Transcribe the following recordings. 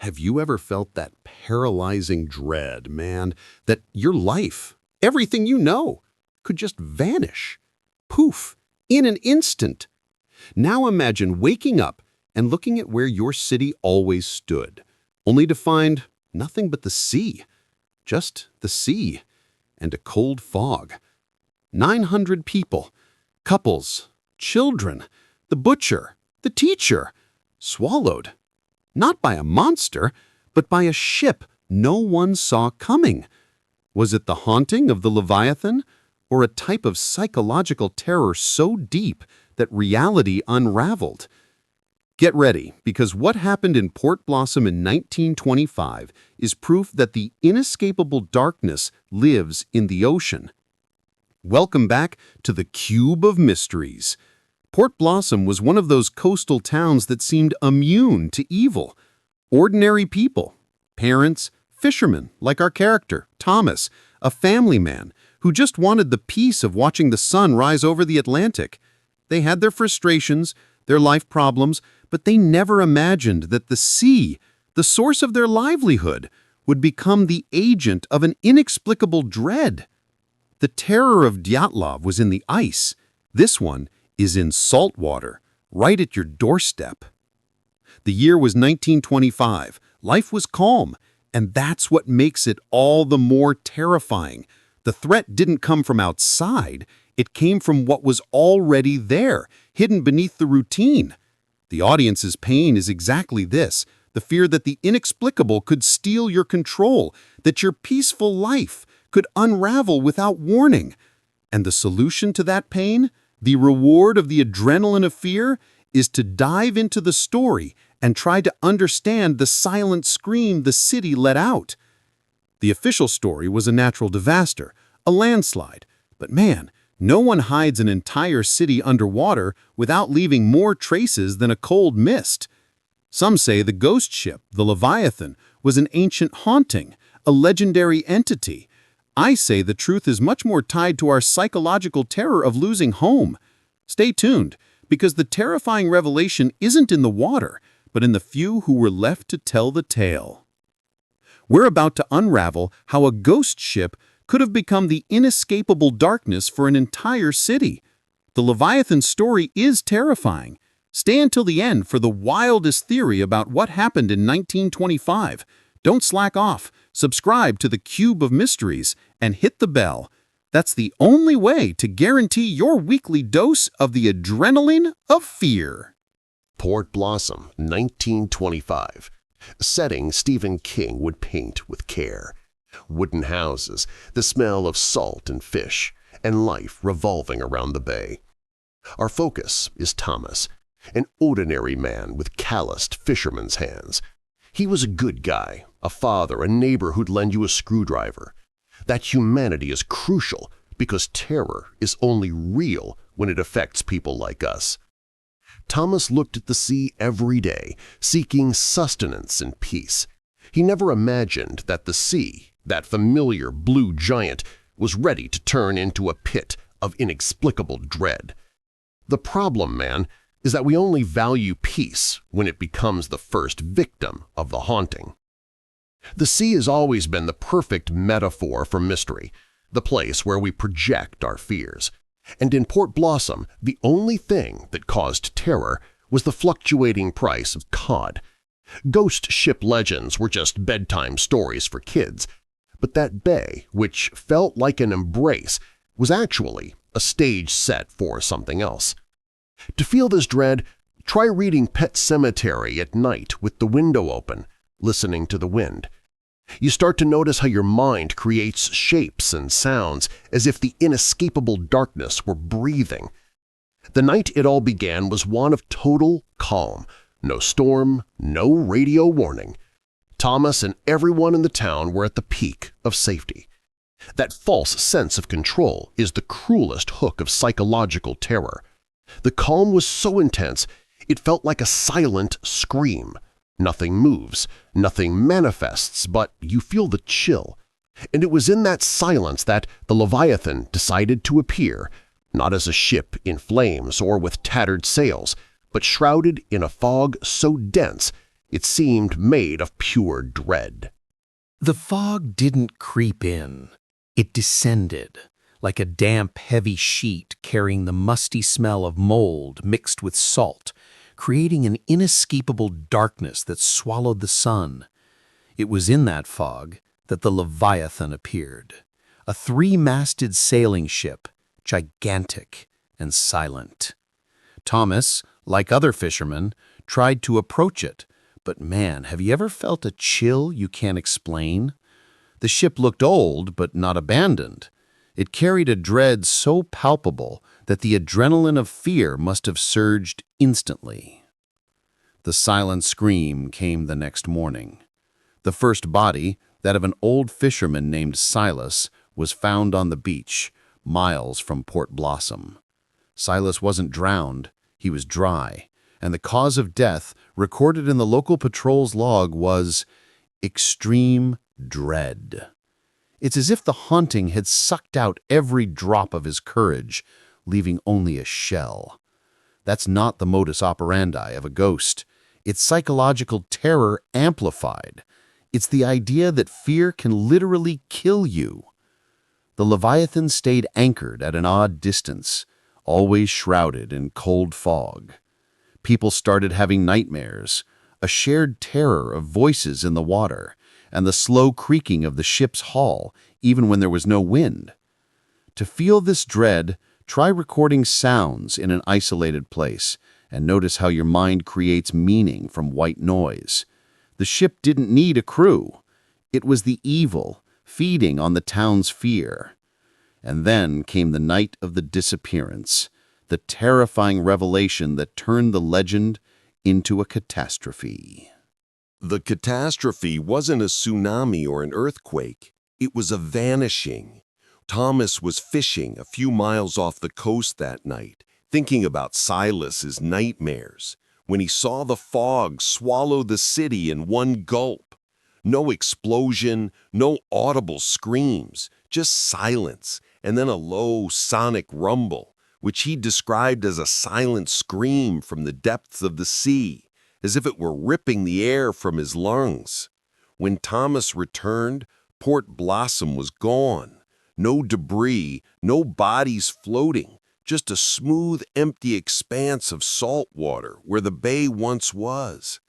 Have you ever felt that paralyzing dread, man, that your life, everything you know, could just vanish? Poof, in an instant. Now imagine waking up and looking at where your city always stood, only to find nothing but the sea. Just the sea and a cold fog. 900 people, couples, children, the butcher, the teacher, swallowed. Not by a monster, but by a ship no one saw coming. Was it the haunting of the Leviathan, or a type of psychological terror so deep that reality unraveled? Get ready, because what happened in Port Blossom in 1925 is proof that the inescapable darkness lives in the ocean. Welcome back to the Cube of Mysteries. Port Blossom was one of those coastal towns that seemed immune to evil. Ordinary people, parents, fishermen, like our character, Thomas, a family man who just wanted the peace of watching the sun rise over the Atlantic. They had their frustrations, their life problems, but they never imagined that the sea, the source of their livelihood, would become the agent of an inexplicable dread. The terror of Dyatlov was in the ice. This one is in salt water, right at your doorstep. The year was 1925. Life was calm, and that's what makes it all the more terrifying. The threat didn't come from outside. It came from what was already there, hidden beneath the routine. The audience's pain is exactly this, the fear that the inexplicable could steal your control, that your peaceful life could unravel without warning. And the solution to that pain, the reward of the adrenaline of fear, is to dive into the story and try to understand the silent scream the city let out. The official story was a natural disaster, a landslide. But man, no one hides an entire city underwater without leaving more traces than a cold mist. Some say the ghost ship, the Leviathan, was an ancient haunting, a legendary entity. I say the truth is much more tied to our psychological terror of losing home. Stay tuned, because the terrifying revelation isn't in the water, but in the few who were left to tell the tale. We're about to unravel how a ghost ship could have become the inescapable darkness for an entire city. The Leviathan story is terrifying. Stay until the end for the wildest theory about what happened in 1925. Don't slack off. Subscribe to the Cube of Mysteries and hit the bell. That's the only way to guarantee your weekly dose of the adrenaline of fear. Port Blossom, 1925. Setting Stephen King would paint with care. Wooden houses, the smell of salt and fish, and life revolving around the bay. Our focus is Thomas, an ordinary man with calloused fisherman's hands. He was a good guy, a father, a neighbor who'd lend you a screwdriver. That humanity is crucial because terror is only real when it affects people like us. Thomas looked at the sea every day, seeking sustenance and peace. He never imagined that the sea, that familiar blue giant, was ready to turn into a pit of inexplicable dread. The problem, man, is that we only value peace when it becomes the first victim of the haunting. The sea has always been the perfect metaphor for mystery, the place where we project our fears. And in Port Blossom, the only thing that caused terror was the fluctuating price of cod. Ghost ship legends were just bedtime stories for kids, but that bay, which felt like an embrace, was actually a stage set for something else. To feel this dread, try reading Pet Sematary at night with the window open, listening to the wind. You start to notice how your mind creates shapes and sounds as if the inescapable darkness were breathing. The night it all began was one of total calm. No storm, no radio warning. Thomas and everyone in the town were at the peak of safety. That false sense of control is the cruelest hook of psychological terror. The calm was so intense, it felt like a silent scream. Nothing moves, nothing manifests, but you feel the chill. And it was in that silence that the Leviathan decided to appear, not as a ship in flames or with tattered sails, but shrouded in a fog so dense It seemed made of pure dread. The fog didn't creep in. It descended, like a damp, heavy sheet carrying the musty smell of mold mixed with salt, creating an inescapable darkness that swallowed the sun. It was in that fog that the Leviathan appeared, a three-masted sailing ship, gigantic and silent. Thomas, like other fishermen, tried to approach it, but man, have you ever felt a chill you can't explain? The ship looked old, but not abandoned. It carried a dread so palpable that the adrenaline of fear must have surged instantly. The silent scream came the next morning. The first body, that of an old fisherman named Silas, was found on the beach, miles from Port Blossom. Silas wasn't drowned, he was dry, and the cause of death, recorded in the local patrol's log, was extreme dread. It's as if the haunting had sucked out every drop of his courage, leaving only a shell. That's not the modus operandi of a ghost. It's psychological terror amplified. It's the idea that fear can literally kill you. The Leviathan stayed anchored at an odd distance, always shrouded in cold fog. People started having nightmares, a shared terror of voices in the water, and the slow creaking of the ship's hull, even when there was no wind. To feel this dread, try recording sounds in an isolated place, and notice how your mind creates meaning from white noise. The ship didn't need a crew. It was the evil, feeding on the town's fear. And then came the night of the disappearance, the terrifying revelation that turned the legend into a catastrophe. The catastrophe wasn't a tsunami or an earthquake. It was a vanishing. Thomas was fishing a few miles off the coast that night, thinking about Silas's nightmares, when he saw the fog swallow the city in one gulp. No explosion, no audible screams, just silence, and then a low sonic rumble, which he described as a silent scream from the depths of the sea, as if it were ripping the air from his lungs. When Thomas returned, Port Blossom was gone. No debris, no bodies floating, just a smooth, empty expanse of salt water where the bay once was.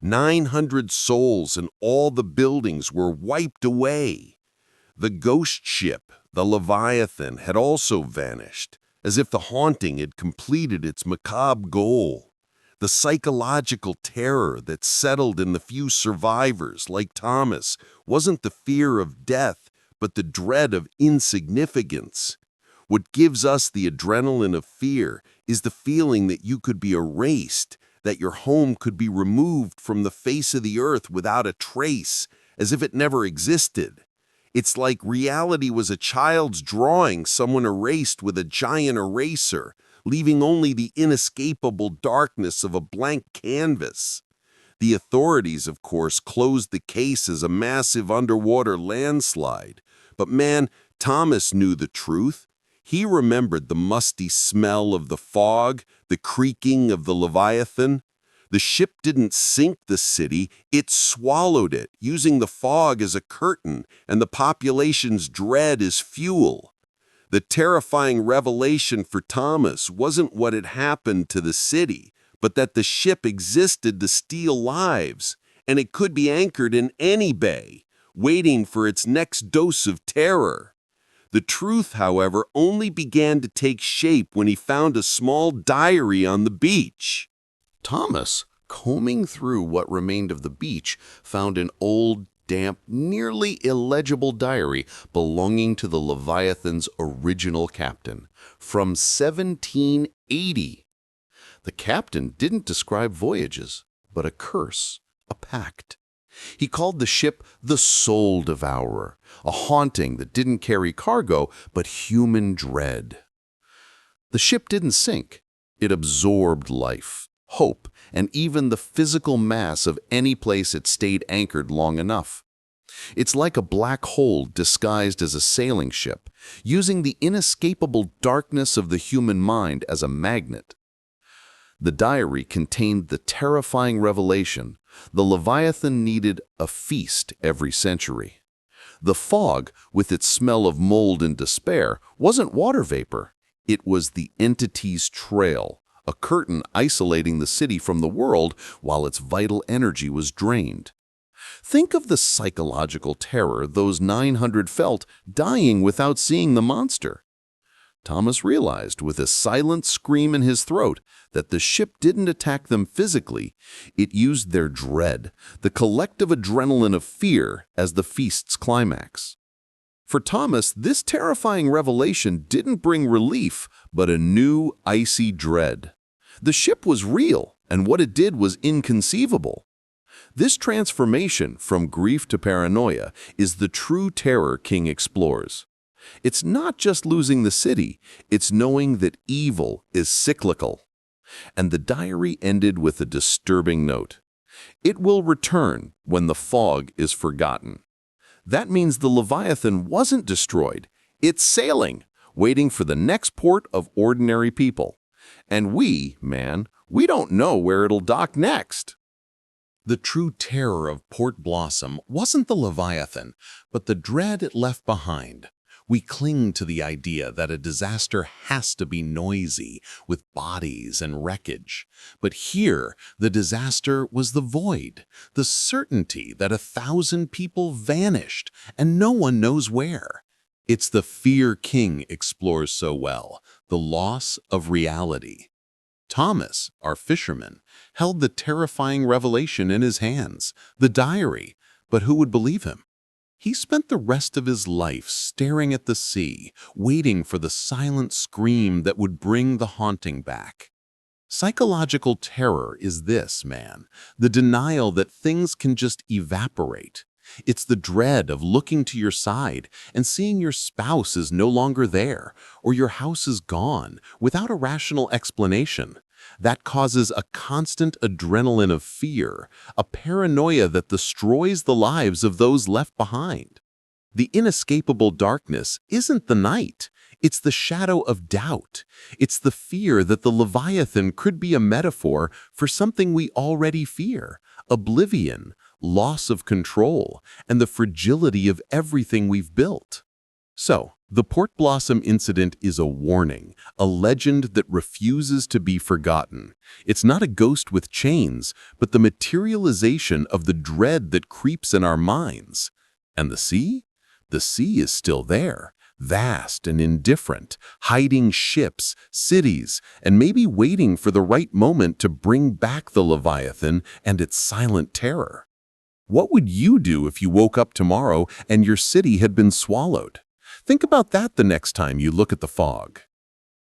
900 souls and all the buildings were wiped away. The ghost ship, the Leviathan, had also vanished, as if the haunting had completed its macabre goal. The psychological terror that settled in the few survivors, like Thomas, wasn't the fear of death, but the dread of insignificance. What gives us the adrenaline of fear is the feeling that you could be erased, that your home could be removed from the face of the earth without a trace, as if it never existed. It's like reality was a child's drawing someone erased with a giant eraser, leaving only the inescapable darkness of a blank canvas. The authorities, of course, closed the case as a massive underwater landslide. But man, Thomas knew the truth. He remembered the musty smell of the fog, the creaking of the Leviathan. The ship didn't sink the city, it swallowed it, using the fog as a curtain and the population's dread as fuel. The terrifying revelation for Thomas wasn't what had happened to the city, but that the ship existed to steal lives, and it could be anchored in any bay, waiting for its next dose of terror. The truth, however, only began to take shape when he found a small diary on the beach. Thomas, combing through what remained of the beach, found an old, damp, nearly illegible diary belonging to the Leviathan's original captain, from 1780. The captain didn't describe voyages, but a curse, a pact. He called the ship the Soul Devourer, a haunting that didn't carry cargo, but human dread. The ship didn't sink. It absorbed life, hope, and even the physical mass of any place it stayed anchored long enough. It's like a black hole disguised as a sailing ship, using the inescapable darkness of the human mind as a magnet. The diary contained the terrifying revelation: the Leviathan needed a feast every century. The fog, with its smell of mold and despair, wasn't water vapor. It was the entity's trail, a curtain isolating the city from the world while its vital energy was drained. Think of the psychological terror those 900 felt dying without seeing the monster. Thomas realized, with a silent scream in his throat, that the ship didn't attack them physically. It used their dread, the collective adrenaline of fear, as the feast's climax. For Thomas, this terrifying revelation didn't bring relief, but a new, icy dread. The ship was real, and what it did was inconceivable. This transformation from grief to paranoia is the true terror King explores. It's not just losing the city, it's knowing that evil is cyclical. And the diary ended with a disturbing note. It will return when the fog is forgotten. That means the Leviathan wasn't destroyed. It's sailing, waiting for the next port of ordinary people. And we don't know where it'll dock next. The true terror of Port Blossom wasn't the Leviathan, but the dread it left behind. We cling to the idea that a disaster has to be noisy, with bodies and wreckage. But here, the disaster was the void, the certainty that 1,000 people vanished, and no one knows where. It's the fear King explores so well, the loss of reality. Thomas, our fisherman, held the terrifying revelation in his hands, the diary, but who would believe him? He spent the rest of his life staring at the sea, waiting for the silent scream that would bring the haunting back. Psychological terror is this, the denial that things can just evaporate. It's the dread of looking to your side and seeing your spouse is no longer there, or your house is gone, without a rational explanation. That causes a constant adrenaline of fear, a paranoia that destroys the lives of those left behind. The inescapable darkness isn't the night. It's the shadow of doubt. It's the fear that the Leviathan could be a metaphor for something we already fear: oblivion, loss of control, and the fragility of everything we've built. So, the Port Blossom incident is a warning, a legend that refuses to be forgotten. It's not a ghost with chains, but the materialization of the dread that creeps in our minds. And the sea? The sea is still there, vast and indifferent, hiding ships, cities, and maybe waiting for the right moment to bring back the Leviathan and its silent terror. What would you do if you woke up tomorrow and your city had been swallowed? Think about that the next time you look at the fog.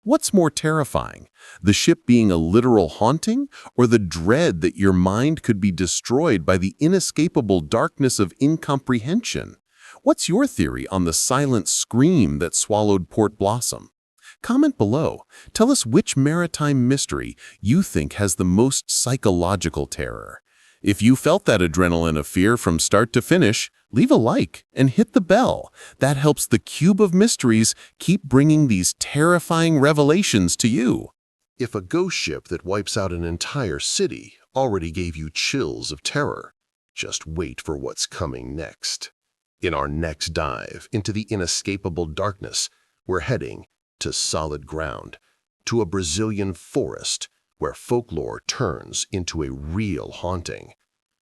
What's more terrifying, the ship being a literal haunting, or the dread that your mind could be destroyed by the inescapable darkness of incomprehension? What's your theory on the silent scream that swallowed Port Blossom? Comment below. Tell us which maritime mystery you think has the most psychological terror. If you felt that adrenaline of fear from start to finish, leave a like and hit the bell. That helps the Cube of Mysteries keep bringing these terrifying revelations to you. If a ghost ship that wipes out an entire city already gave you chills of terror, just wait for what's coming next. In our next dive into the inescapable darkness, we're heading to solid ground, to a Brazilian forest where folklore turns into a real haunting.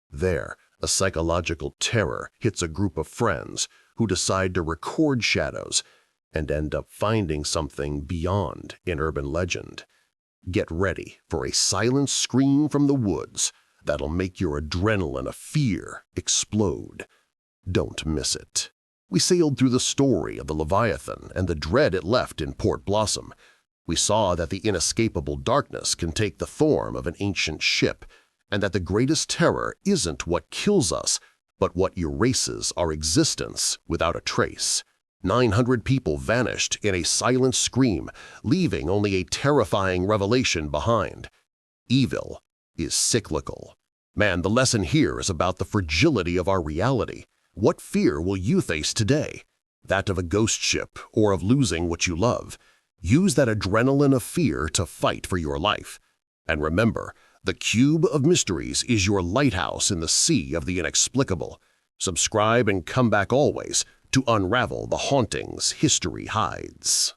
There, a psychological terror hits a group of friends who decide to record shadows and end up finding something beyond an urban legend. Get ready for a silent scream from the woods that'll make your adrenaline of fear explode. Don't miss it. We sailed through the story of the Leviathan and the dread it left in Port Blossom. We saw that the inescapable darkness can take the form of an ancient ship, and that the greatest terror isn't what kills us, but what erases our existence without a trace. 900 people vanished in a silent scream, leaving only a terrifying revelation behind. Evil is cyclical. Man, the lesson here is about the fragility of our reality. What fear will you face today? That of a ghost ship or of losing what you love? Use that adrenaline of fear to fight for your life. And remember, the Cube of Mysteries is your lighthouse in the sea of the inexplicable. Subscribe and come back always to unravel the hauntings history hides.